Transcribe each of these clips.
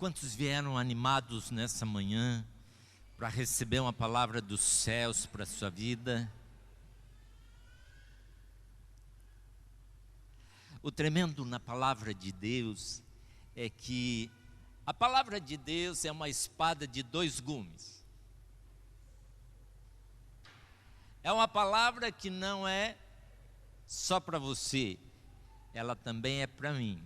Quantos vieram animados nessa manhã para receber uma palavra dos céus para a sua vida? O tremendo na palavra de Deus é que a palavra de Deus é uma espada de dois gumes. É uma palavra que não é só para você, ela também é para mim.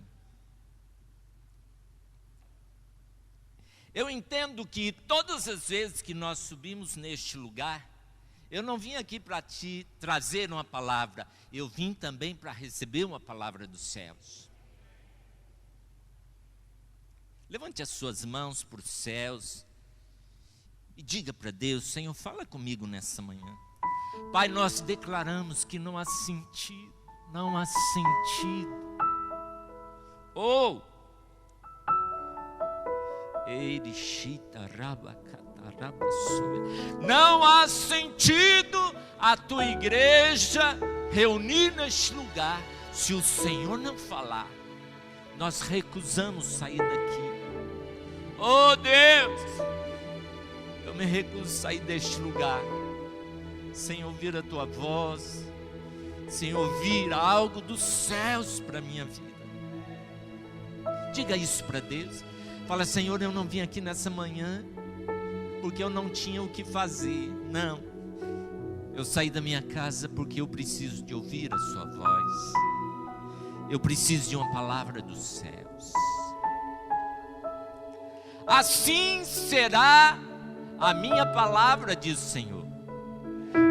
Eu entendo que todas as vezes que nós subimos neste lugar, eu não vim aqui para te trazer uma palavra, eu vim também para receber uma palavra dos céus. Levante as suas mãos para os céus e diga para Deus: Senhor, fala comigo nessa manhã. Pai, nós declaramos que não há sentido, não há sentido. Oh! Não há sentido a tua igreja reunir neste lugar se o Senhor não falar. Nós recusamos sair daqui. Oh Deus, eu me recuso a sair deste lugar sem ouvir a tua voz, sem ouvir algo dos céus para a minha vida. Diga isso para Deus. Fala: Senhor, eu não vim aqui nessa manhã porque eu não tinha o que fazer. Não, eu saí da minha casa porque eu preciso de ouvir a sua voz. Eu preciso de uma palavra dos céus. Assim será a minha palavra, diz o Senhor.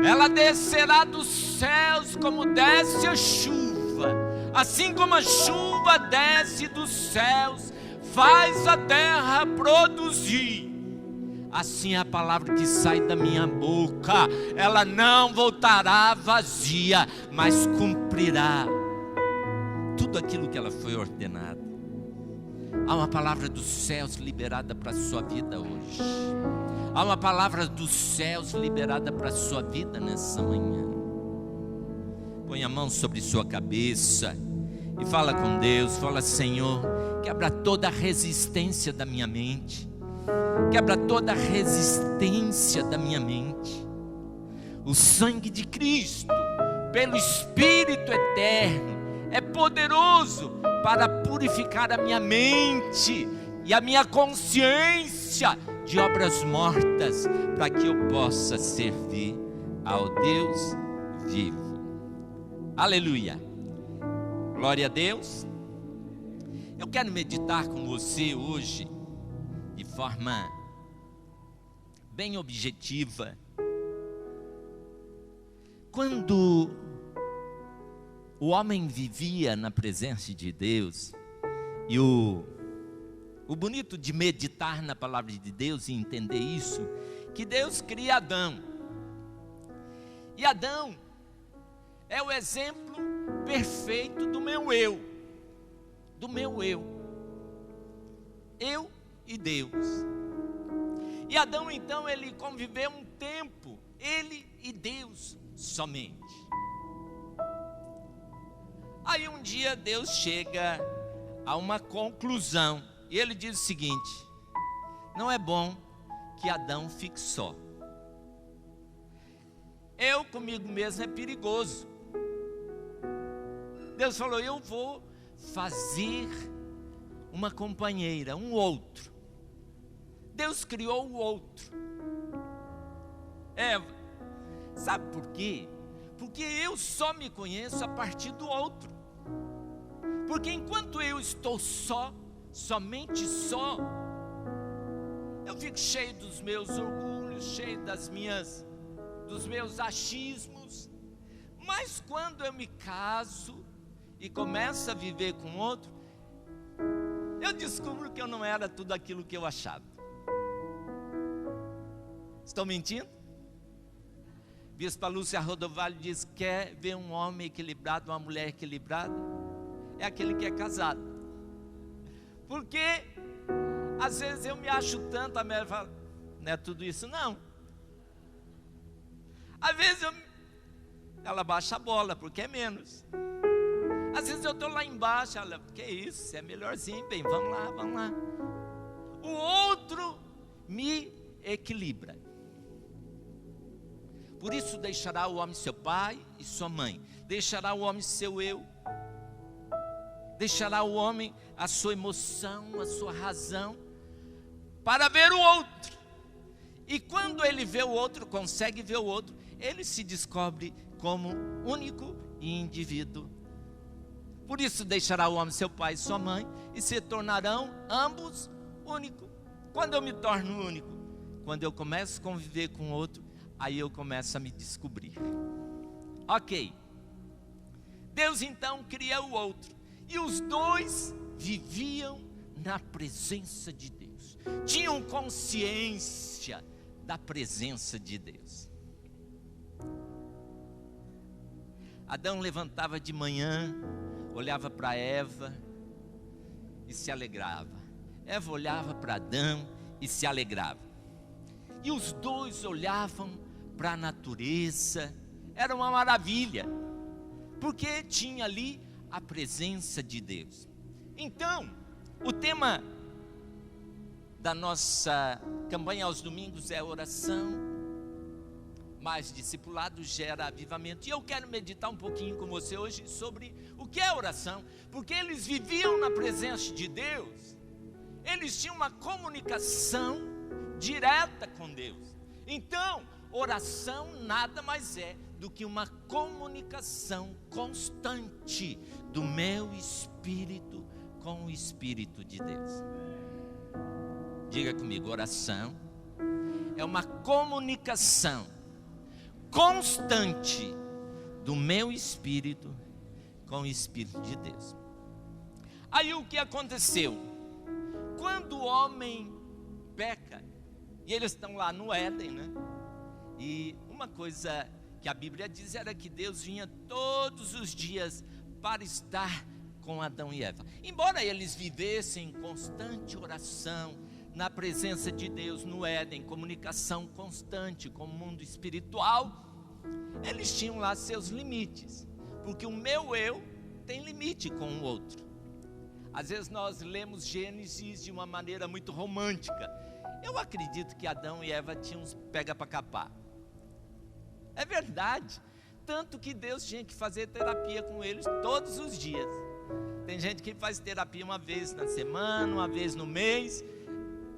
Ela descerá dos céus como desce a chuva. Assim como a chuva desce dos céus, faz a terra produzir. Assim é a palavra que sai da minha boca. Ela não voltará vazia, mas cumprirá tudo aquilo que ela foi ordenada. Há uma palavra dos céus liberada para a sua vida hoje. Há uma palavra dos céus liberada para a sua vida nessa manhã. Põe a mão sobre sua cabeça e fala com Deus. Fala: Senhor, quebra toda a resistência da minha mente. Quebra toda a resistência da minha mente. O sangue de Cristo, pelo Espírito eterno, é poderoso para purificar a minha mente e a minha consciência de obras mortas, para que eu possa servir ao Deus vivo. Aleluia. Glória a Deus. Eu quero meditar com você hoje de forma bem objetiva. Quando o homem vivia na presença de Deus, e o bonito de meditar na palavra de Deus e entender isso, que Deus cria Adão. E Adão é o exemplo perfeito do meu eu. Do meu eu. Eu e Deus. E Adão então ele conviveu um tempo, ele e Deus somente. Aí um dia Deus chega a uma conclusão. E ele diz o seguinte: não é bom que Adão fique só. Eu comigo mesmo é perigoso. Deus falou: eu vou fazer uma companheira, um outro. Deus criou o outro. Eva. Sabe por quê? Porque eu só me conheço a partir do outro. Porque enquanto eu estou só, somente só, eu fico cheio dos meus orgulhos, cheio dos meus achismos. Mas quando eu me caso e começo a viver com outro, eu descubro que eu não era tudo aquilo que eu achava. Estou mentindo? Bispa Lúcia Rodovalho diz: quer ver um homem equilibrado, uma mulher equilibrada? É aquele que é casado. Porque às vezes eu me acho tanto, a mulher fala: não é tudo isso não. Às vezes ela baixa a bola, porque é menos. Às vezes eu estou lá embaixo, ela: que é isso, você é melhorzinho, bem, vamos lá, vamos lá. o outro me equilibra. Por isso deixará o homem seu pai e sua mãe, deixará o homem seu eu, deixará o homem a sua emoção, a sua razão, para ver o outro. E quando ele vê o outro, consegue ver o outro, ele se descobre como único e indivíduo. Por isso deixará o homem seu pai e sua mãe, e se tornarão ambos únicos. Quando eu me torno único? Quando eu começo a conviver com o outro, aí eu começo a me descobrir. Ok. Deus então cria o outro, e os dois viviam na presença de Deus, tinham consciência da presença de Deus. Adão levantava de manhã, olhava para Eva e se alegrava. Eva olhava para Adão e se alegrava. E os dois olhavam para a natureza, era uma maravilha, porque tinha ali a presença de Deus. Então, o tema da nossa campanha aos domingos é oração, mais discipulado gera avivamento. E eu quero meditar um pouquinho com você hoje sobre o que é oração, porque eles viviam na presença de Deus, eles tinham uma comunicação direta com Deus. Então, oração nada mais é do que uma comunicação constante do meu espírito com o Espírito de Deus. Diga comigo, oração é uma comunicação constante do meu espírito com o Espírito de Deus. Aí o que aconteceu? Quando o homem peca, e eles estão lá no Éden, né? E uma coisa que a Bíblia diz era que Deus vinha todos os dias para estar com Adão e Eva. Embora eles vivessem em constante oração, na presença de Deus no Éden, comunicação constante com o mundo espiritual, eles tinham lá seus limites, porque o meu eu tem limite com o outro. Às vezes nós lemos Gênesis de uma maneira muito romântica. Eu acredito que Adão e Eva tinham uns pega para capar. É verdade, tanto que Deus tinha que fazer terapia com eles todos os dias. Tem gente que faz terapia uma vez na semana, uma vez no mês.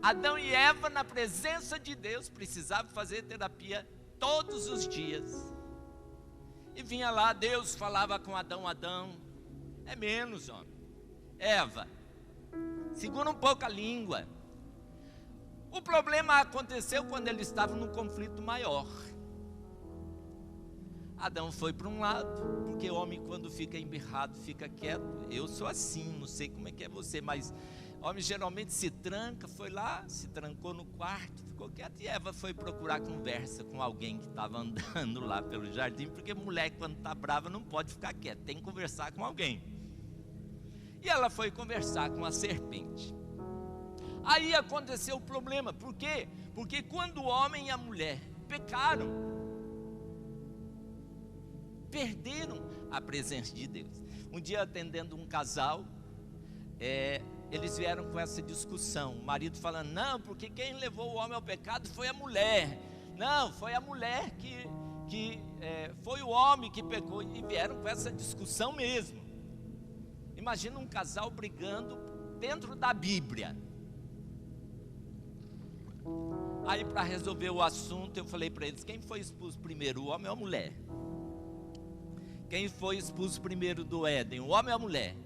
Adão e Eva, na presença de Deus, precisavam fazer terapia todos os dias. E vinha lá, Deus falava com Adão: Adão, é menos, homem. Eva, segura um pouco a língua. O problema aconteceu quando eles estavam num conflito maior. Adão foi para um lado, porque o homem quando fica embirrado, fica quieto. Eu sou assim, não sei como é que é você, mas homem geralmente se tranca, foi lá, se trancou no quarto, ficou quieto. E Eva foi procurar conversa com alguém que estava andando lá pelo jardim, porque mulher quando está brava não pode ficar quieta, tem que conversar com alguém. E ela foi conversar com a serpente. Aí aconteceu o problema, por quê? Porque quando o homem e a mulher pecaram, perderam a presença de Deus. Um dia atendendo um casal, eles vieram com essa discussão, o marido falando: não, porque quem levou o homem ao pecado foi a mulher. Não, foi a mulher que foi o homem que pecou. E vieram com essa discussão mesmo. Imagina um casal brigando dentro da Bíblia. Aí para resolver o assunto eu falei para eles: quem foi expulso primeiro, o homem ou a mulher? Quem foi expulso primeiro do Éden, o homem ou a mulher?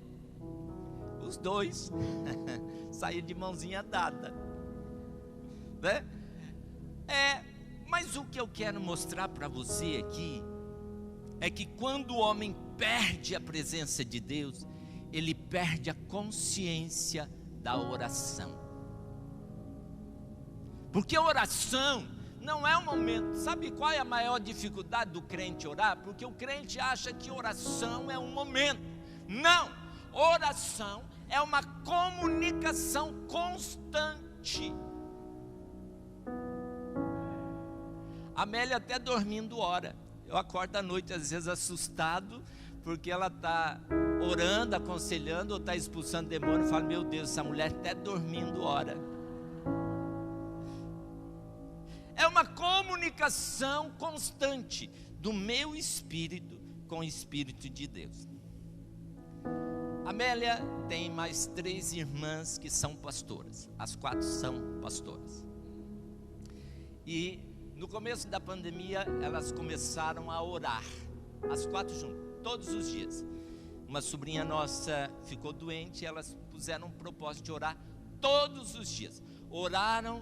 Os dois. Saíram de mãozinha dada, né? Mas o que eu quero mostrar para você aqui é que quando o homem perde a presença de Deus, ele perde a consciência da oração. Porque a oração não é um momento. Sabe qual é a maior dificuldade do crente orar? Porque o crente acha que oração é um momento. Não, oração é uma comunicação constante. A Amélia até dormindo ora. Eu acordo à noite às vezes assustado, porque ela está orando, aconselhando, ou está expulsando demônio. Eu falo: meu Deus, essa mulher até dormindo ora. é uma comunicação constante do meu espírito com o Espírito de Deus. Amélia tem mais 3 irmãs que são pastoras, as 4 são pastoras. E no começo da pandemia elas começaram a orar, as 4 juntas, todos os dias. Uma sobrinha nossa ficou doente e elas puseram um propósito de orar todos os dias. Oraram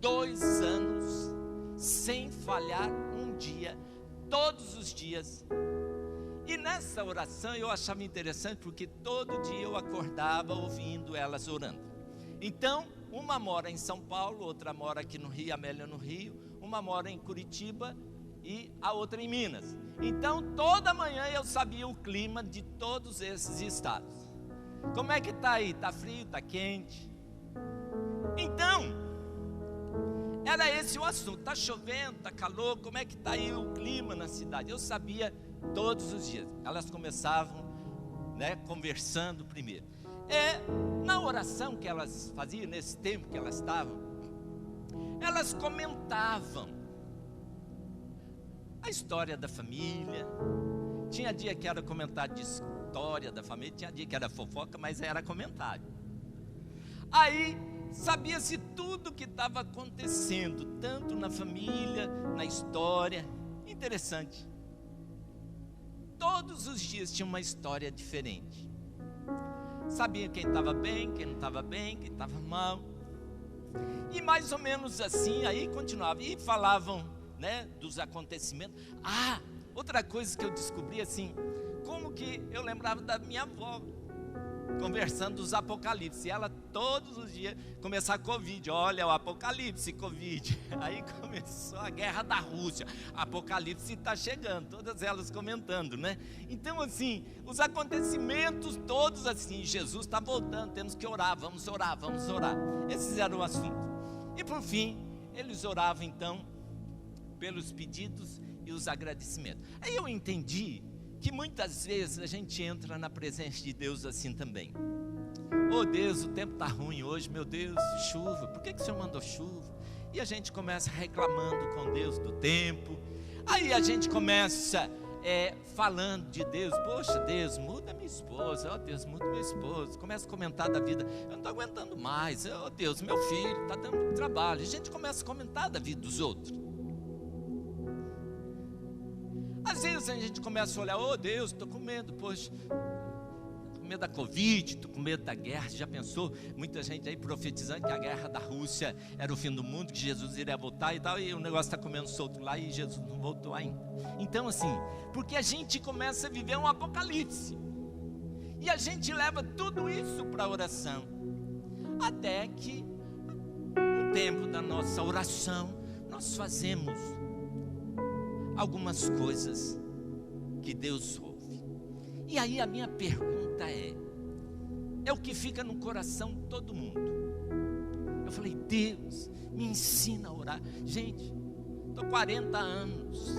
2 anos, sem falhar um dia, todos os dias. E nessa oração eu achava interessante, porque todo dia eu acordava ouvindo elas orando. Então, uma mora em São Paulo, outra mora aqui no Rio, a Amélia no Rio, uma mora em Curitiba e a outra em Minas. Então, toda manhã eu sabia o clima de todos esses estados. Como é que está aí? Está frio? Está quente? Então, era esse o assunto. Está chovendo? Está calor? Como é que está aí o clima na cidade? Eu sabia todos os dias. Elas começavam, conversando primeiro. Na oração que elas faziam, nesse tempo que elas estavam, elas comentavam a história da família. Tinha dia que era comentário de história da família, tinha dia que era fofoca, mas era comentário. Aí sabia-se tudo o que estava acontecendo, tanto na família, na história. Interessante. Todos os dias tinha uma história diferente. Sabia quem estava bem, quem não estava bem, quem estava mal. E mais ou menos assim, aí continuava. E falavam, dos acontecimentos. Outra coisa que eu descobri, assim, como que eu lembrava da minha avó, conversando dos apocalipse. E ela todos os dias começava Covid. Olha o apocalipse, Covid. Aí começou a guerra da Rússia. Apocalipse está chegando. Todas elas comentando, Então assim, os acontecimentos todos assim. Jesus está voltando, temos que orar, vamos orar, vamos orar. Esses eram o assunto. E por fim, eles oravam então pelos pedidos e os agradecimentos. Aí eu entendi que muitas vezes a gente entra na presença de Deus assim também. Oh Deus, o tempo está ruim hoje, meu Deus, chuva, por que o Senhor mandou chuva? E a gente começa reclamando com Deus do tempo. Aí a gente começa falando de Deus. Poxa, Deus, muda minha esposa. Oh Deus, muda meu esposo. Começa a comentar da vida. Eu não estou aguentando mais. Oh Deus, meu filho está dando muito trabalho. A gente começa a comentar da vida dos outros. Às vezes a gente começa a olhar, oh Deus, estou com medo, poxa, estou com medo da Covid, estou com medo da guerra. Já pensou? Muita gente aí profetizando que a guerra da Rússia era o fim do mundo, que Jesus iria voltar e tal, e o negócio está comendo solto lá e Jesus não voltou ainda. Então assim, porque a gente começa a viver um apocalipse, e a gente leva tudo isso para a oração, até que no tempo da nossa oração, nós fazemos algumas coisas que Deus ouve. E aí a minha pergunta é o que fica no coração de todo mundo. Eu falei, Deus, me ensina a orar. Gente, estou 40 anos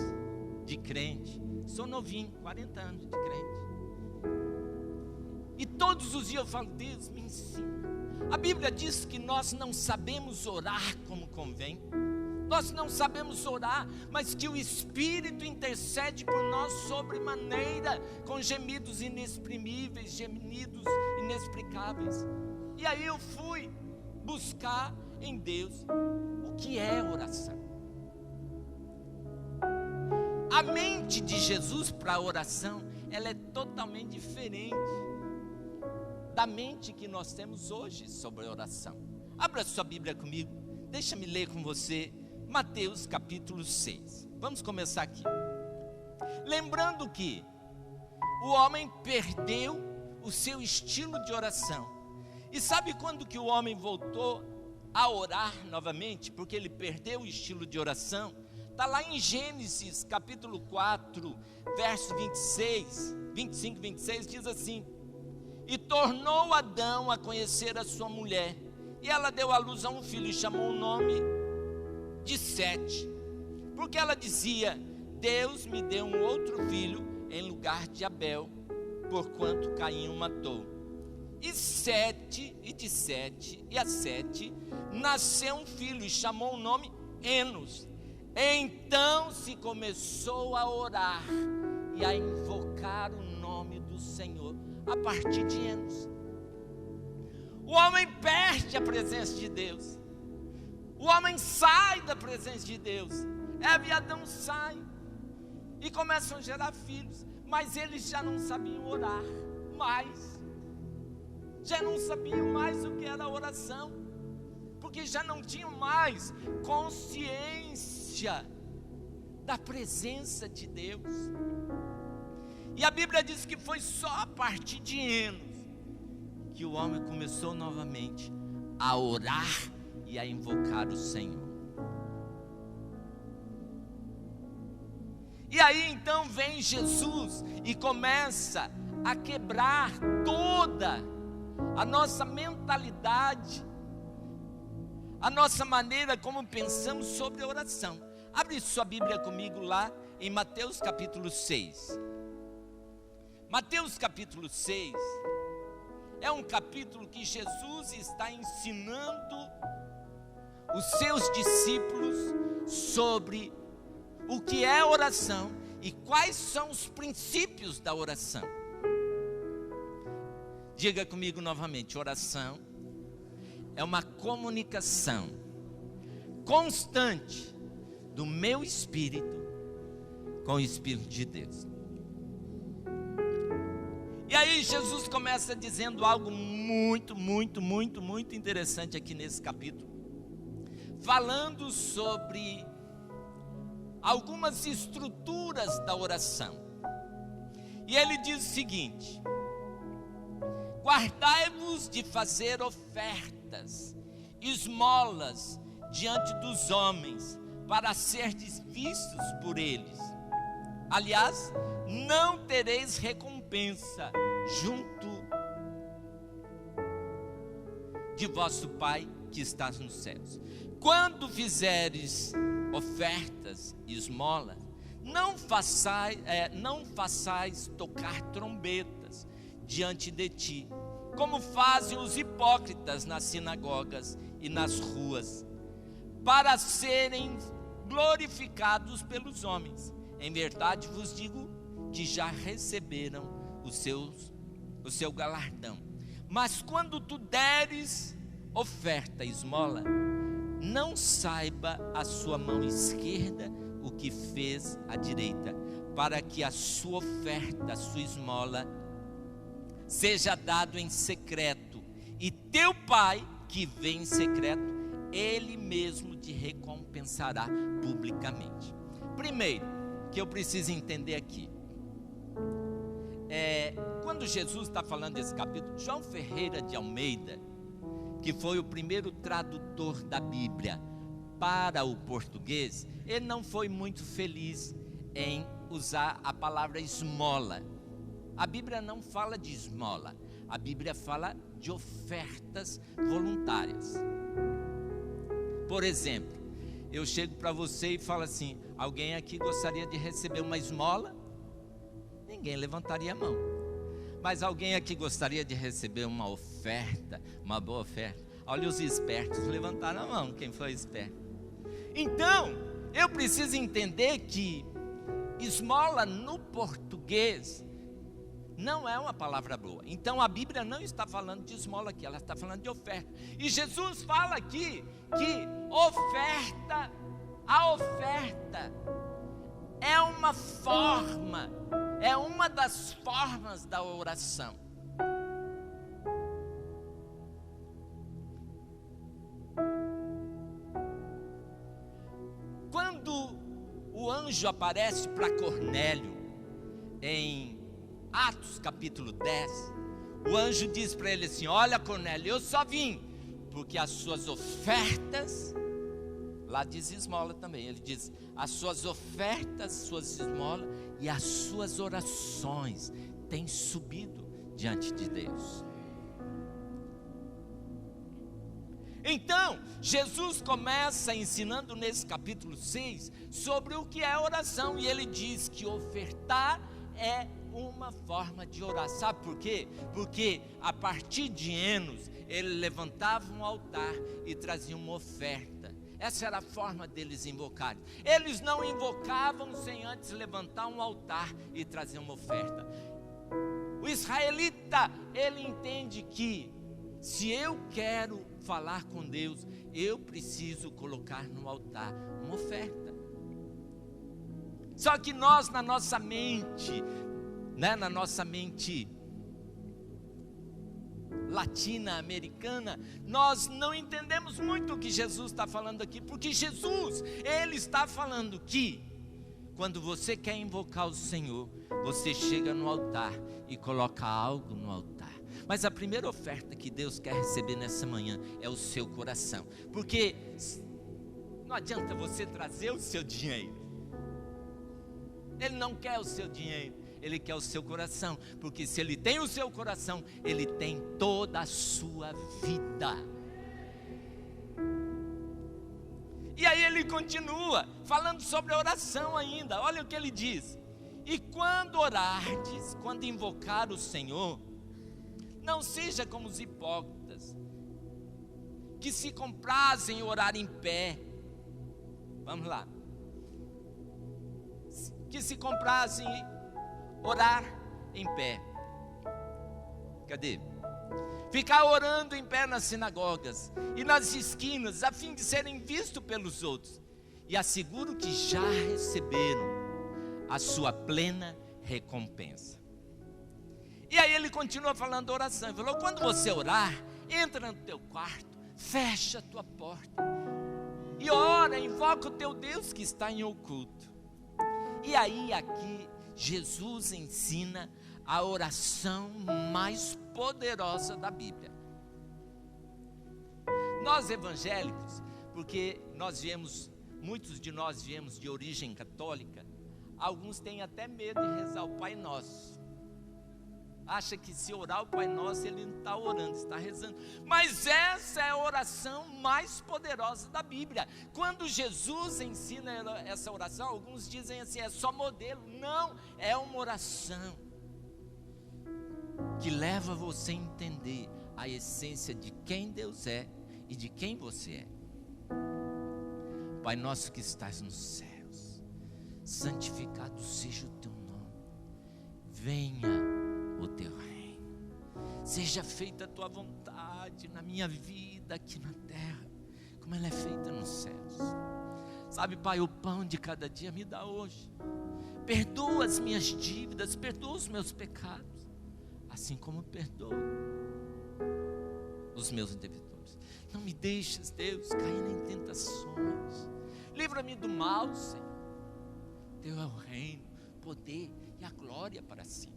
de crente, sou novinho, 40 anos de crente. E todos os dias eu falo, Deus, me ensina. A Bíblia diz que nós não sabemos orar como convém. Nós não sabemos orar, mas que o Espírito intercede por nós sobremaneira, com gemidos inexprimíveis, gemidos inexplicáveis. E aí eu fui buscar em Deus o que é oração. A mente de Jesus para a oração, ela é totalmente diferente da mente que nós temos hoje sobre a oração. Abra sua Bíblia comigo, deixa-me ler com você Mateus capítulo 6. Vamos começar aqui. Lembrando que o homem perdeu o seu estilo de oração. E sabe quando que o homem voltou a orar novamente? Porque ele perdeu o estilo de oração. Está lá em Gênesis capítulo 4, verso 25, 26, diz assim: E tornou Adão a conhecer a sua mulher, e ela deu à luz a um filho, e chamou o nome de Sete, porque ela dizia: Deus me deu um outro filho em lugar de Abel, porquanto Caim o matou. E a Sete nasceu um filho, e chamou o nome Enos. Então se começou a orar e a invocar o nome do Senhor a partir de Enos. O homem perde a presença de Deus. O homem sai da presença de Deus. Eva e Adão saem e começam a gerar filhos, mas eles já não sabiam orar mais. Já não sabiam mais o que era oração, porque já não tinham mais consciência da presença de Deus. E a Bíblia diz que foi só a partir de Enos que o homem começou novamente a orar e a invocar o Senhor. E aí então vem Jesus e começa a quebrar toda a nossa mentalidade, a nossa maneira como pensamos sobre a oração. Abre sua Bíblia comigo lá em Mateus capítulo 6. Mateus capítulo 6 é um capítulo que Jesus está ensinando os seus discípulos sobre o que é oração e quais são os princípios da oração. Diga comigo novamente: oração é uma comunicação constante do meu espírito com o Espírito de Deus. E aí Jesus começa dizendo algo muito interessante aqui nesse capítulo, falando sobre algumas estruturas da oração. E ele diz o seguinte: guardai-vos de fazer ofertas, esmolas diante dos homens, para serdes vistos por eles. Aliás, não tereis recompensa junto de vosso Pai que está nos céus. Quando fizeres ofertas e esmolas, não façais tocar trombetas diante de ti, como fazem os hipócritas nas sinagogas e nas ruas, para serem glorificados pelos homens. Em verdade vos digo que já receberam o seu galardão. Mas quando tu deres oferta e esmola, não saiba a sua mão esquerda o que fez a direita, para que a sua oferta, a sua esmola, seja dado em secreto, e teu Pai que vê em secreto, Ele mesmo te recompensará publicamente. Primeiro, que eu preciso entender aqui, quando Jesus está falando desse capítulo, João Ferreira de Almeida, que foi o primeiro tradutor da Bíblia para o português, ele não foi muito feliz em usar a palavra esmola. A Bíblia não fala de esmola, a Bíblia fala de ofertas voluntárias. Por exemplo, eu chego para você e falo assim: alguém aqui gostaria de receber uma esmola? Ninguém levantaria a mão. Mas alguém aqui gostaria de receber uma oferta, uma boa oferta? Olha, os espertos levantaram a mão, quem foi esperto. Então, eu preciso entender que esmola no português não é uma palavra boa. Então a Bíblia não está falando de esmola aqui, ela está falando de oferta. E Jesus fala aqui que a oferta é uma forma, é uma das formas da oração. Quando o anjo aparece para Cornélio em Atos capítulo 10, o anjo diz para ele assim: olha, Cornélio, eu só vim porque as suas ofertas, lá diz esmola também, ele diz, as suas ofertas, suas esmolas e as suas orações têm subido diante de Deus. Então, Jesus começa ensinando nesse capítulo 6 sobre o que é oração, e ele diz que ofertar é uma forma de orar. Sabe por quê? Porque a partir de Enos, ele levantava um altar e trazia uma oferta. Essa era a forma deles invocarem. Eles não invocavam sem antes levantar um altar e trazer uma oferta. O israelita, ele entende que se eu quero falar com Deus, eu preciso colocar no altar uma oferta. Só que nós, na nossa mente, na nossa mente latino-americana, nós não entendemos muito o que Jesus está falando aqui, porque Jesus, ele está falando que quando você quer invocar o Senhor, você chega no altar e coloca algo no altar. Mas a primeira oferta que Deus quer receber nessa manhã é o seu coração, porque não adianta você trazer o seu dinheiro. Ele não quer o seu dinheiro, ele quer o seu coração, porque se ele tem o seu coração, ele tem toda a sua vida. E aí ele continua falando sobre a oração ainda. Olha o que ele diz: e quando orardes, quando invocar o Senhor, não seja como os hipócritas, que se comprazem em orar em pé. Vamos lá. Que se comprazem em orar em pé. Cadê? Ficar orando em pé nas sinagogas e nas esquinas, a fim de serem vistos pelos outros. E asseguro que já receberam a sua plena recompensa. E aí ele continua falando da oração. Ele falou: quando você orar, entra no teu quarto, fecha a tua porta e ora, invoca o teu Deus que está em oculto. E aí aqui Jesus ensina a oração mais poderosa da Bíblia. Nós evangélicos, porque muitos de nós viemos de origem católica, alguns têm até medo de rezar o Pai Nosso. Acha que se orar o Pai Nosso, ele não está orando, está rezando. Mas essa é a oração mais poderosa da Bíblia. Quando Jesus ensina essa oração, alguns dizem assim, é só modelo. Não, é uma oração que leva você a entender a essência de quem Deus é e de quem você é. Pai nosso que estás nos céus, santificado seja o teu nome. Venha o teu reino, seja feita a tua vontade na minha vida aqui na terra, como ela é feita nos céus. Sabe, Pai, o pão de cada dia me dá hoje. Perdoa as minhas dívidas, perdoa os meus pecados, assim como perdoa os meus devedores. Não me deixes, Deus, cair em tentações. Livra-me do mal, Senhor. Teu é o reino, o poder e a glória para sempre.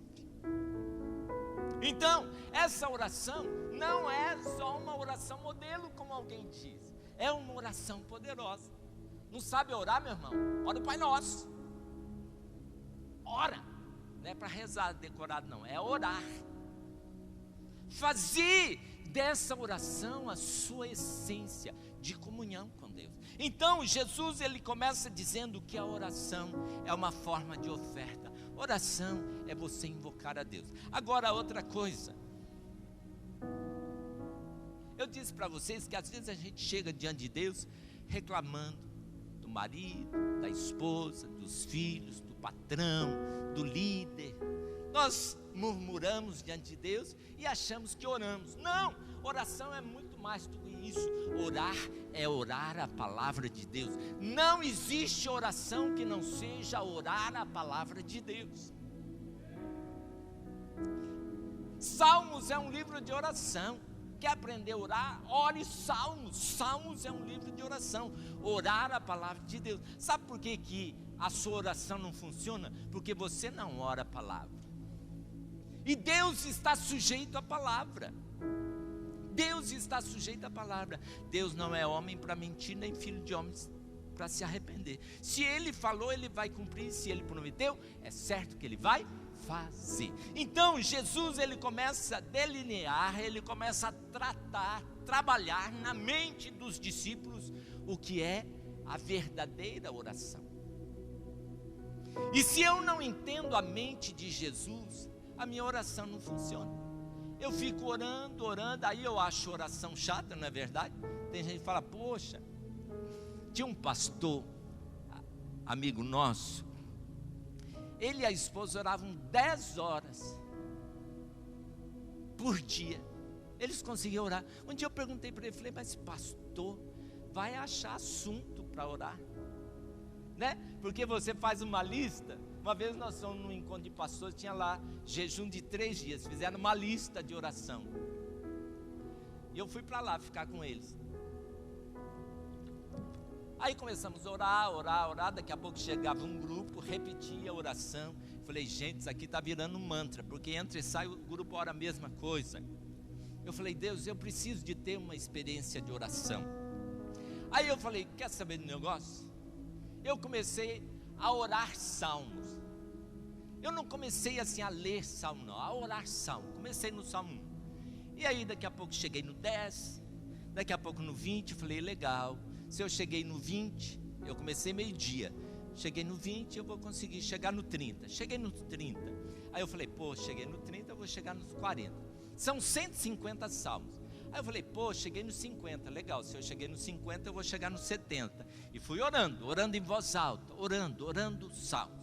Então, essa oração não é só uma oração modelo, como alguém diz. É uma oração poderosa. Não sabe orar, meu irmão? Ora o Pai Nosso. Ora. Não é para rezar decorado, não. É orar. Fazer dessa oração a sua essência de comunhão com Deus. Então, Jesus, ele começa dizendo que a oração é uma forma de oferta. Oração é você invocar a Deus. Agora, outra coisa. Eu disse para vocês que às vezes a gente chega diante de Deus reclamando do marido, da esposa, dos filhos, do patrão, do líder. Nós murmuramos diante de Deus e achamos que oramos. Não, oração é muito mais do que isso. Orar é orar a palavra de Deus. Não existe oração que não seja orar a palavra de Deus. Salmos é um livro de oração. Quer aprender a orar? Ore Salmos. Salmos é um livro de oração. Orar a palavra de Deus. Sabe por que a sua oração não funciona? Porque você não ora a palavra. E Deus está sujeito à palavra. Deus está sujeito à palavra. Deus não é homem para mentir, nem filho de homens para se arrepender. Se Ele falou, Ele vai cumprir. Se Ele prometeu, é certo que Ele vai fazer. Então Jesus, ele começa a delinear, ele começa a trabalhar na mente dos discípulos o que é a verdadeira oração. E se eu não entendo a mente de Jesus, a minha oração não funciona. Eu fico orando, aí eu acho oração chata, não é verdade? Tem gente que fala, poxa, Tinha um pastor, amigo nosso, ele e a esposa oravam 10 horas por dia. Eles conseguiam orar. Um dia eu perguntei para ele, falei, mas pastor, vai achar assunto para orar, né? Porque você faz uma lista. Uma vez nós fomos num encontro de pastores, tinha lá jejum de 3 dias, fizeram uma lista de oração. E eu fui para lá ficar com eles. Aí começamos a orar, daqui a pouco chegava um grupo, repetia a oração. Falei, gente, isso aqui está virando um mantra, porque entra e sai, o grupo ora a mesma coisa. Eu falei, Deus, eu preciso de ter uma experiência de oração. Aí eu falei, quer saber do negócio? Eu comecei a orar salmos. Eu não comecei assim a ler salmo não, a orar salmo. Comecei no salmo 1. E aí daqui a pouco cheguei no 10, daqui a pouco no 20, falei, legal. Se eu cheguei no 20, eu comecei meio-dia. Cheguei no 20, eu vou conseguir chegar no 30. Cheguei no 30. Aí eu falei, pô, cheguei no 30, eu vou chegar nos 40. São 150 salmos. Aí eu falei, pô, cheguei nos 50, legal. Se eu cheguei nos 50, eu vou chegar nos 70. E fui orando em voz alta, orando salmos.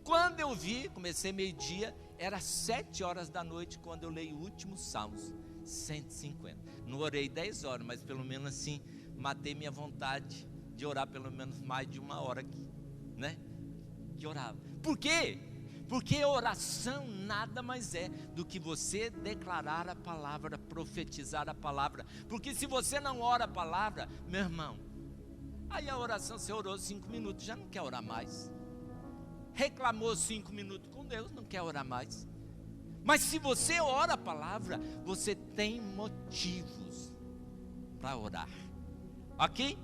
Quando eu vi, comecei meio-dia, era 7 horas da noite, quando eu leio o último salmos, 150. Não orei 10 horas, mas pelo menos assim, matei minha vontade de orar pelo menos mais de 1 hora aqui, né? Que orava. Por quê? Porque oração nada mais é do que você declarar a palavra, profetizar a palavra. Porque se você não ora a palavra, meu irmão, aí a oração, você orou 5 minutos, já não quer orar mais. Reclamou 5 minutos com Deus, não quer orar mais. Mas se você ora a palavra, você tem motivos para orar, ok?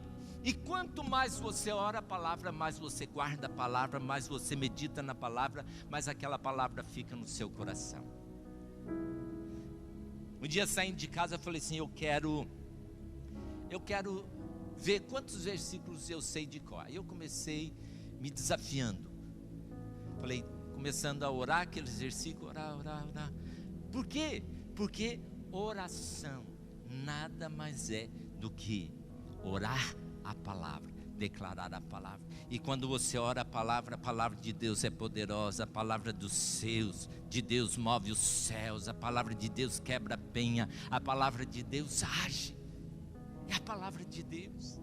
E quanto mais você ora a palavra, mais você guarda a palavra, mais você medita na palavra, mais aquela palavra fica no seu coração. Um dia saindo de casa, eu falei assim, eu quero ver quantos versículos eu sei de cor. Aí eu comecei me desafiando. Falei, começando a orar aqueles versículos, orar. Por quê? Porque oração nada mais é do que orar a palavra, declarar a palavra. E quando você ora a palavra de Deus é poderosa, a palavra de Deus move os céus, a palavra de Deus quebra a penha, a palavra de Deus age, é a palavra de Deus.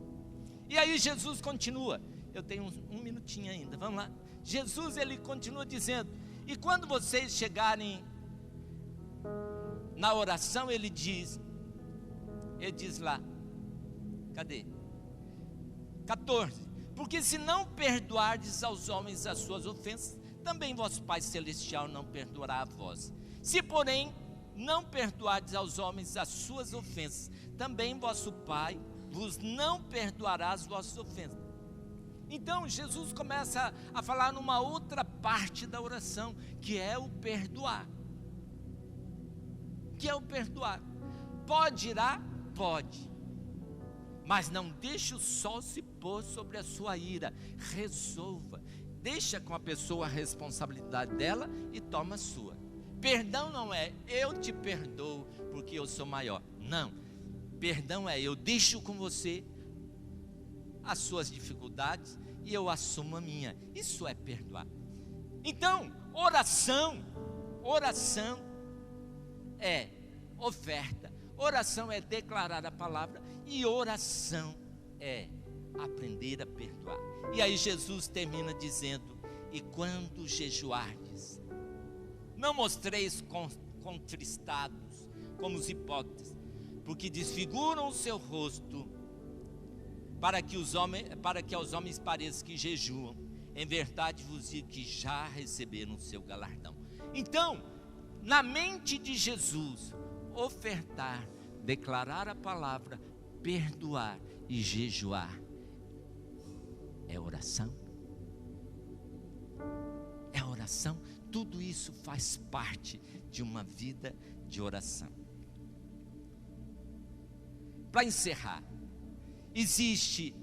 E aí Jesus continua, eu tenho um minutinho ainda, vamos lá. Jesus, ele continua dizendo, e quando vocês chegarem na oração, ele diz lá, cadê? 14, porque se não perdoardes aos homens as suas ofensas, também vosso Pai Celestial não perdoará a vós. Se porém não perdoardes aos homens as suas ofensas, também vosso Pai vos não perdoará as vossas ofensas. Então Jesus começa a falar numa outra parte da oração, que é o perdoar. Pode irar? Pode. Mas não deixe o sol se pôr sobre a sua ira. Resolva. Deixa com a pessoa a responsabilidade dela e toma a sua. Perdão não é eu te perdoo porque eu sou maior. Não. Perdão é eu deixo com você as suas dificuldades e eu assumo a minha. Isso é perdoar. Então, oração é oferta. Oração é declarar a palavra e oração é aprender a perdoar. E aí Jesus termina dizendo, e quando jejuardes, não mostreis contristados como os hipócritas, porque desfiguram o seu rosto, para que aos homens pareça que jejuam. Em verdade vos digo que já receberam o seu galardão. Então, na mente de Jesus, ofertar, declarar a palavra, perdoar e jejuar é oração? É oração? Tudo isso faz parte de uma vida de oração. Para encerrar, existe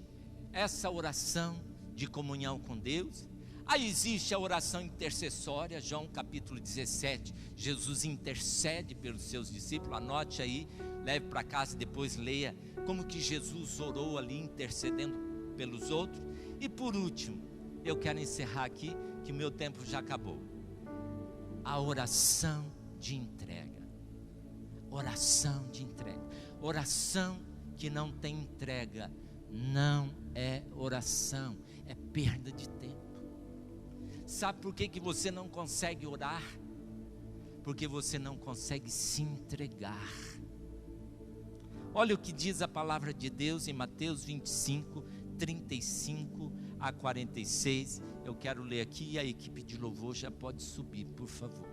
essa oração de comunhão com Deus. Aí existe a oração intercessória, João capítulo 17, Jesus intercede pelos seus discípulos, anote aí, leve para casa e depois leia como que Jesus orou ali, intercedendo pelos outros. E por último, eu quero encerrar aqui, que o meu tempo já acabou. A oração de entrega. Oração de entrega. Oração que não tem entrega não é oração, é perda de tempo. Sabe por que você não consegue orar? Porque você não consegue se entregar. Olha o que diz a palavra de Deus em Mateus 25, 35 a 46. Eu quero ler aqui e a equipe de louvor já pode subir, por favor.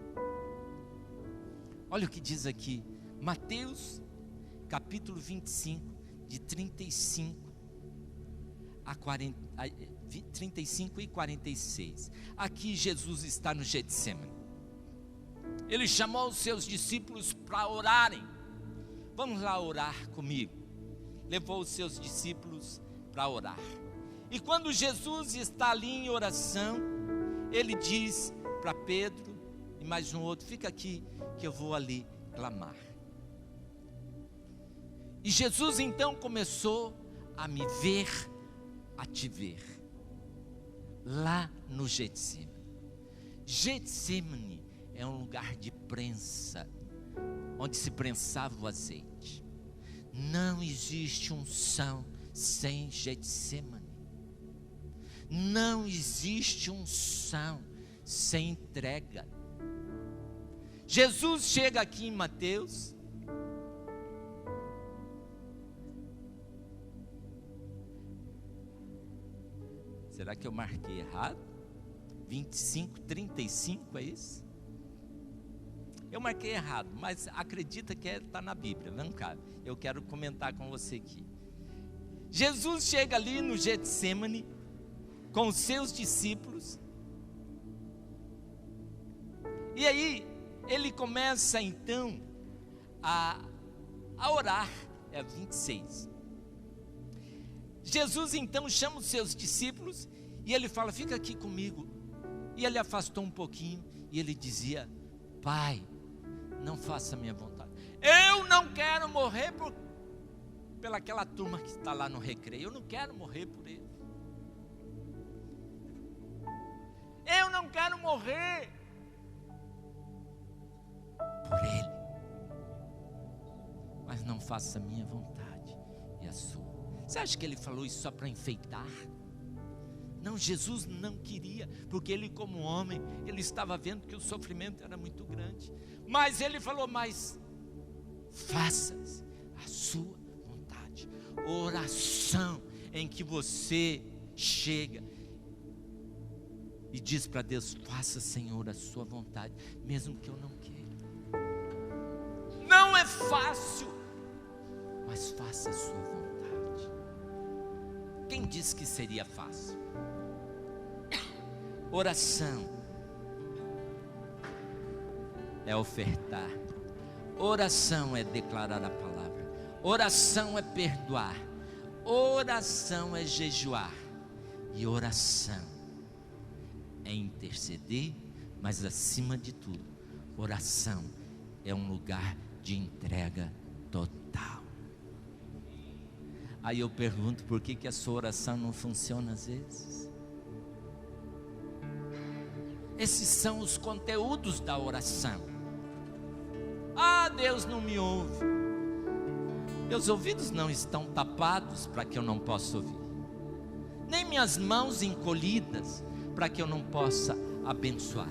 Olha o que diz aqui, Mateus capítulo 25, de 35 e 46. Aqui Jesus está no Getsemane. Ele chamou os seus discípulos para orarem. Vamos lá orar comigo. Levou os seus discípulos para orar. E quando Jesus está ali em oração, ele diz para Pedro e mais um outro: fica aqui que eu vou ali clamar. E Jesus então começou a me ver, a te ver, lá no Getsemane. Getsemane é um lugar de prensa, onde se prensava o azeite. Não existe unção sem Getsemane. Não existe unção sem entrega. Jesus chega aqui em Mateus. Será que eu marquei errado? 25, 35 é isso? Eu marquei errado, mas acredita que está na Bíblia. Vem cá, eu quero comentar com você aqui. Jesus chega ali no Getsemane com os seus discípulos. E aí ele começa então a orar. É 26. Jesus então chama os seus discípulos e ele fala: fica aqui comigo. E ele afastou um pouquinho e ele dizia: Pai, não faça a minha vontade. Eu não quero morrer pelaquela turma que está lá no recreio. Eu não quero morrer por ele. Eu não quero morrer por ele. Mas não faça a minha vontade e a sua. Você acha que ele falou isso só para enfeitar? Não, Jesus não queria, porque ele como homem, ele estava vendo que o sofrimento era muito grande. Mas ele falou: mas faça a sua vontade. Oração em que você chega e diz para Deus: faça, Senhor, a sua vontade, mesmo que eu não queira. Não é fácil, mas faça a sua vontade. Quem disse que seria fácil? Oração é ofertar. Oração é declarar a palavra. Oração é perdoar. Oração é jejuar. E oração é interceder, mas acima de tudo, oração é um lugar de entrega total. Aí eu pergunto: por que a sua oração não funciona às vezes? Esses são os conteúdos da oração. Ah, Deus não me ouve. Meus ouvidos não estão tapados para que eu não possa ouvir, nem minhas mãos encolhidas para que eu não possa abençoar.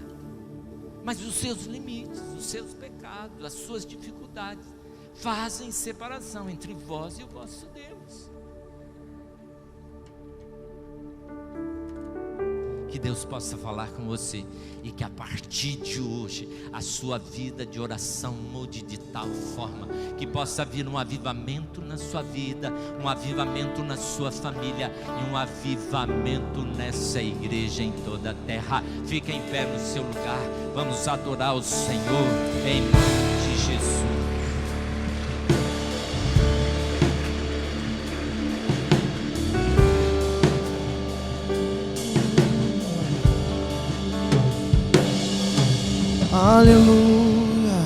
Mas os seus limites, os seus pecados, as suas dificuldades fazem separação entre vós e o vosso Deus. Que Deus possa falar com você e que a partir de hoje a sua vida de oração mude de tal forma que possa vir um avivamento na sua vida, um avivamento na sua família e um avivamento nessa igreja em toda a terra. Fica em pé no seu lugar, vamos adorar o Senhor em nome de Jesus. Aleluia.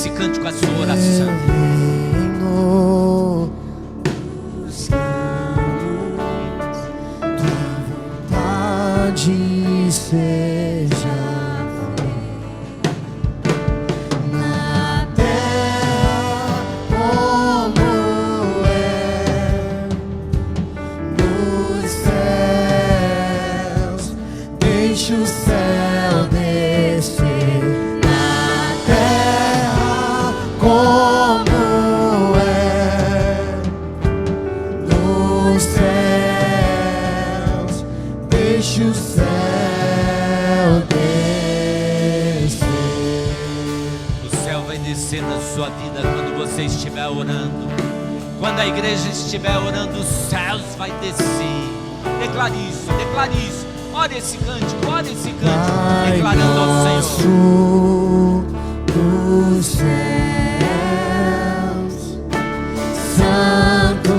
esse cântico, a sua oração. Seja na terra como é nos céus, deixa o céu descer na terra como é nos céus, deixa o céu. Descer na sua vida quando você estiver orando. Quando a igreja estiver orando, os céus vai descer. Declare isso, declare isso. Ore esse cântico, declarando ao Senhor. Dos céus, santo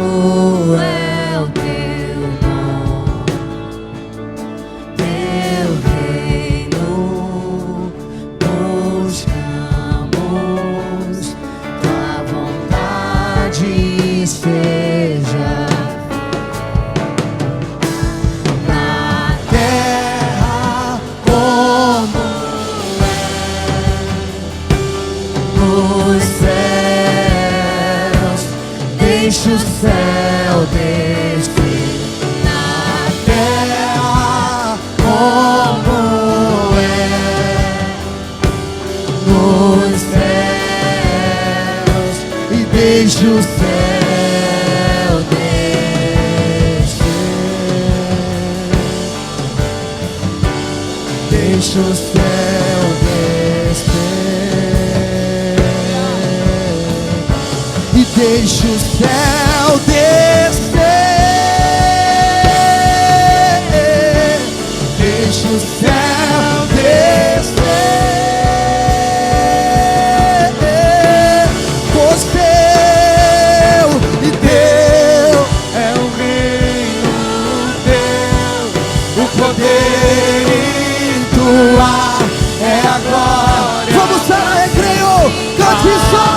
é o teu nome, teu reino buscamos, tua vontade seja na terra como nos céus, deixa o céu descer na terra como é nos céus, e deixa o céu descer, deixa o céu descer, e deixa o céu descer, deixa o céu descer, pois teu e teu é o reino, teu o poder e tua é a glória. Vamos lá, recreio, cante só.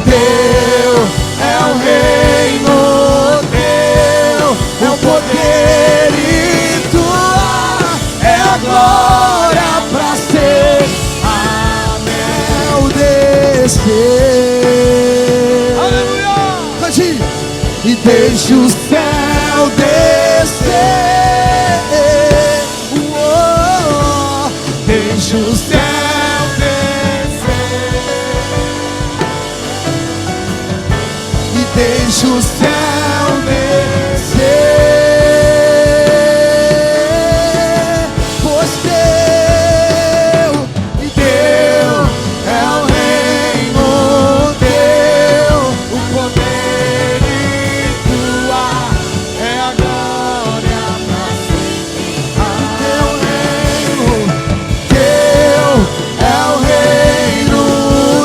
Teu é o reino, teu é o poder e tua é a glória pra ser anel descer. Aleluia! Cante! E deixa o céu descer, deixa o céu descer, e deixa o céu descer, pois teu e teu é o reino, teu o poder e tua é a glória pra sempre. Teu reino, teu é o reino,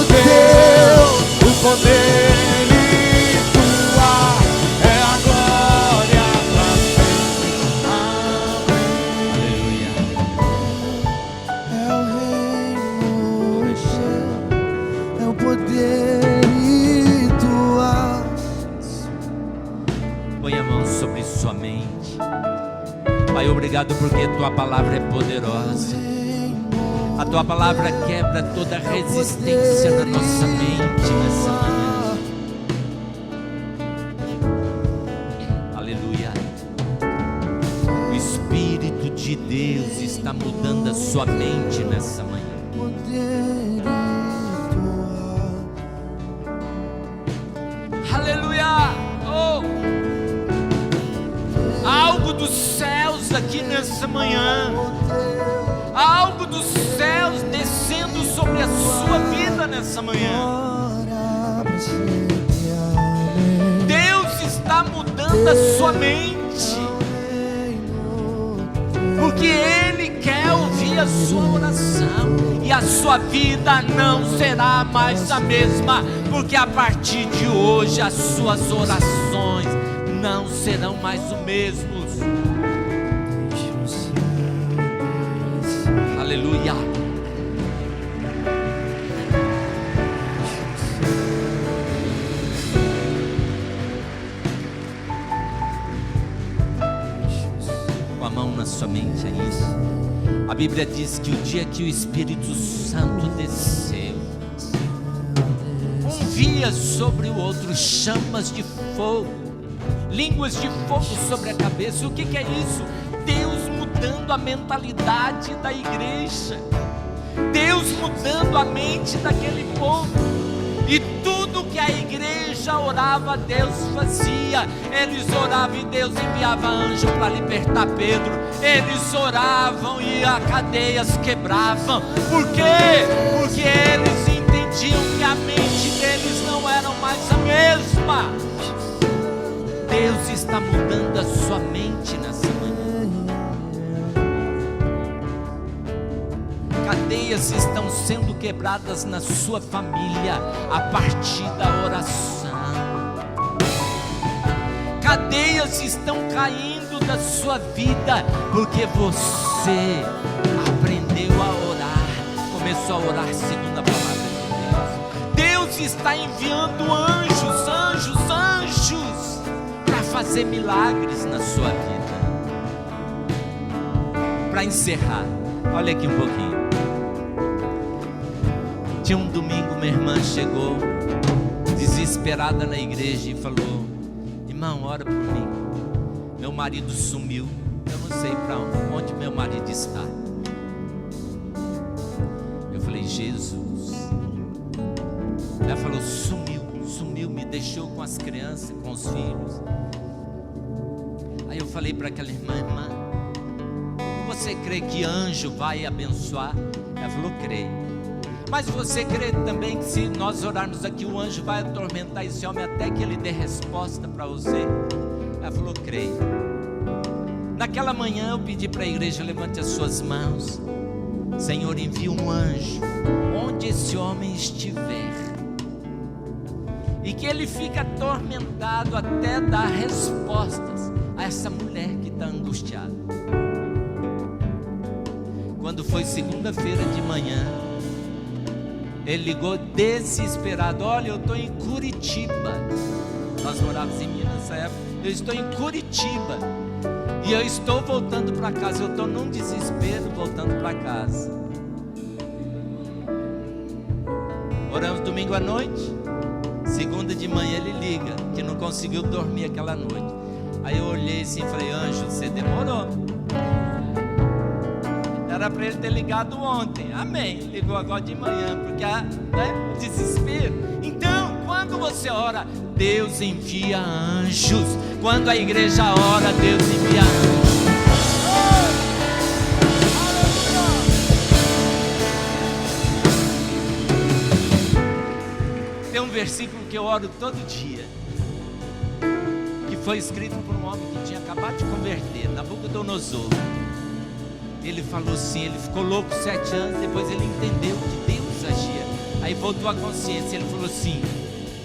teu o poder e tua é a glória pra sempre. Aleluia. É o reino, é o poder e tua. Põe a mão sobre sua mente. Pai, obrigado porque tua palavra é poderosa. A tua palavra quebra toda resistência na nossa mente nessa manhã. Aleluia. O Espírito de Deus está mudando a sua mente nessa manhã. Aleluia. Oh. Algo dos céus aqui nessa manhã. Algo dos céus descendo sobre a sua vida nessa manhã. Deus está mudando a sua mente, porque Ele quer ouvir a sua oração, e a sua vida não será mais a mesma, porque a partir de hoje as suas orações não serão mais o mesmo. Aleluia. mente a isso. A Bíblia diz que o dia que o Espírito Santo desceu, um via sobre o outro chamas de fogo, línguas de fogo sobre a cabeça. O que é isso? Deus mudando a mentalidade da igreja, Deus mudando a mente daquele povo. E tudo que a igreja orava, Deus fazia. Eles oravam e Deus enviava anjo para libertar Pedro. Eles oravam e as cadeias quebravam. Por quê? Porque eles entendiam que a mente deles não era mais a mesma. Deus está mudando a sua mente nessa manhã. Cadeias estão sendo quebradas na sua família a partir da oração. Cadeias estão caindo da sua vida porque você aprendeu a orar, começou a orar segundo a palavra de Deus. Deus está enviando anjos, anjos, anjos para fazer milagres na sua vida. Para encerrar, olha aqui um pouquinho. Tinha um domingo, minha irmã chegou desesperada na igreja e falou: irmão, ora por mim, meu marido sumiu, eu não sei para onde meu marido está. Eu falei: Jesus. Ela falou: sumiu, me deixou com as crianças, com os filhos. Aí eu falei para aquela irmã: você crê que anjo vai abençoar? Ela falou: creio. Mas você crê também que se nós orarmos aqui, o anjo vai atormentar esse homem até que ele dê resposta para você? Ela falou: creio. Naquela manhã eu pedi para a igreja: levante as suas mãos. Senhor, envia um anjo onde esse homem estiver, e que ele fique atormentado até dar respostas a essa mulher que está angustiada. Quando foi segunda-feira de manhã, ele ligou desesperado: olha, eu estou em Curitiba. Nós morávamos em Minas nessa época. Eu estou em Curitiba e eu estou voltando para casa. Eu estou num desespero voltando para casa. Oramos domingo à noite. Segunda de manhã ele liga que não conseguiu dormir aquela noite. Aí eu olhei assim e falei: anjo, você demorou. Era para ele ter ligado ontem. Amém. Ligou agora de manhã, porque o desespero. Então, quando você ora, Deus envia anjos. Quando a igreja ora, Deus envia anjos. Tem um versículo que eu oro todo dia, que foi escrito por um homem que tinha acabado de converter, Nabucodonosor. Ele falou assim, ele ficou louco 7 anos, depois ele entendeu que Deus agia. Aí voltou a consciência, ele falou assim: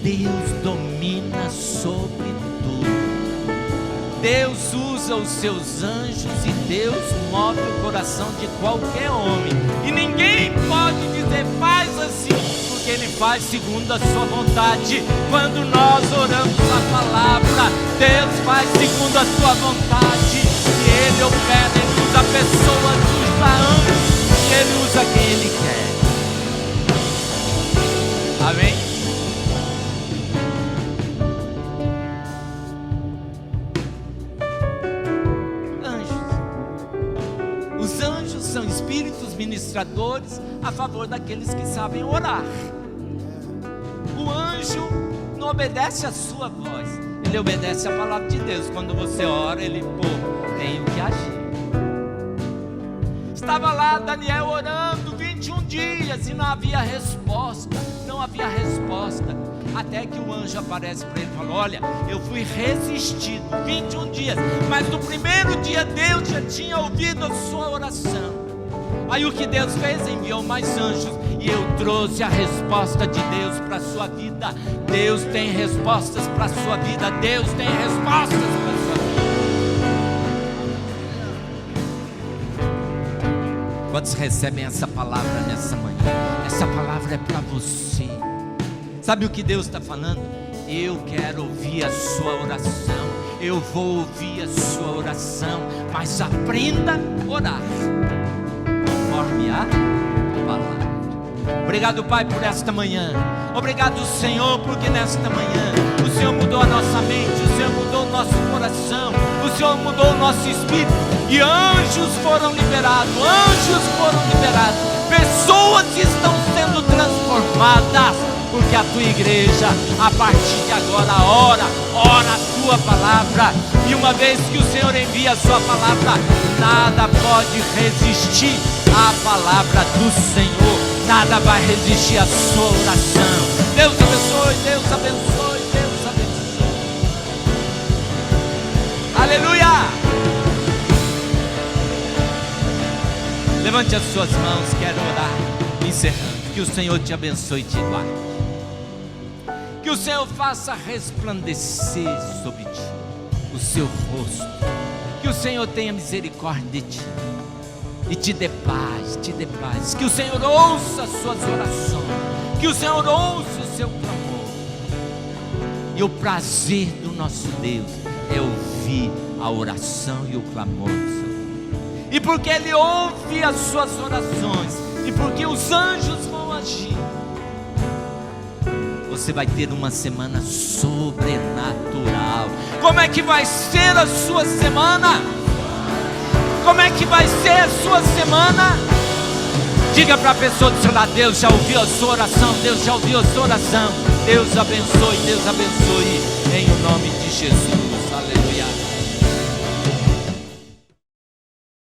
Deus domina sobre tudo. Deus usa os seus anjos e Deus move o coração de qualquer homem. E ninguém pode dizer faz assim, porque Ele faz segundo a sua vontade. Quando nós oramos a palavra, Deus faz segundo a sua vontade. E Ele opera, Ele usa pessoas, usa anjos, e Ele usa quem Ele quer. Amém? Anjos. Os anjos são espíritos ministradores a favor daqueles que sabem orar. O anjo não obedece a sua voz, ele obedece a palavra de Deus. Quando você ora, ele tem que agir. Estava lá Daniel orando 21 dias e não havia resposta. Não havia resposta. Até que o anjo aparece para ele e falou: olha, eu fui resistido 21 dias, mas no primeiro dia Deus já tinha ouvido a sua oração. Aí o que Deus fez? Enviou mais anjos, e eu trouxe a resposta de Deus para a sua vida. Deus tem respostas para a sua vida. Deus tem respostas para a sua vida. Quantos recebem essa palavra nessa manhã? Essa palavra é para você. Sabe o que Deus está falando? Eu quero ouvir a sua oração. eu vou ouvir a sua oração, mas aprenda a orar conforme a palavra. Obrigado, Pai, por esta manhã. Obrigado, Senhor, porque nesta manhã o Senhor mudou a nossa mente, o Senhor mudou o nosso coração, o Senhor mudou o nosso espírito, e anjos foram liberados, pessoas estão sendo transformadas, porque a tua igreja, a partir de agora, ora a tua palavra, e uma vez que o Senhor envia a sua palavra, nada pode resistir à palavra do Senhor. Nada vai resistir à sua oração. Deus abençoe, Deus abençoe, Deus abençoe. Aleluia! Levante as suas mãos, quero orar, encerrando. Que o Senhor te abençoe e te guarde. Que o Senhor faça resplandecer sobre ti o seu rosto. Que o Senhor tenha misericórdia de ti e te dê paz, te dê paz. Que o Senhor ouça as suas orações, que o Senhor ouça o seu clamor. E o prazer do nosso Deus é ouvir a oração e o clamor do Senhor. E porque Ele ouve as suas orações, e porque os anjos vão agir, você vai ter uma semana sobrenatural. Como é que vai ser a sua semana? Como é que vai ser a sua semana? Diga para a pessoa do seu lado: Deus já ouviu a sua oração, Deus já ouviu a sua oração. Deus abençoe, em o nome de Jesus. Aleluia.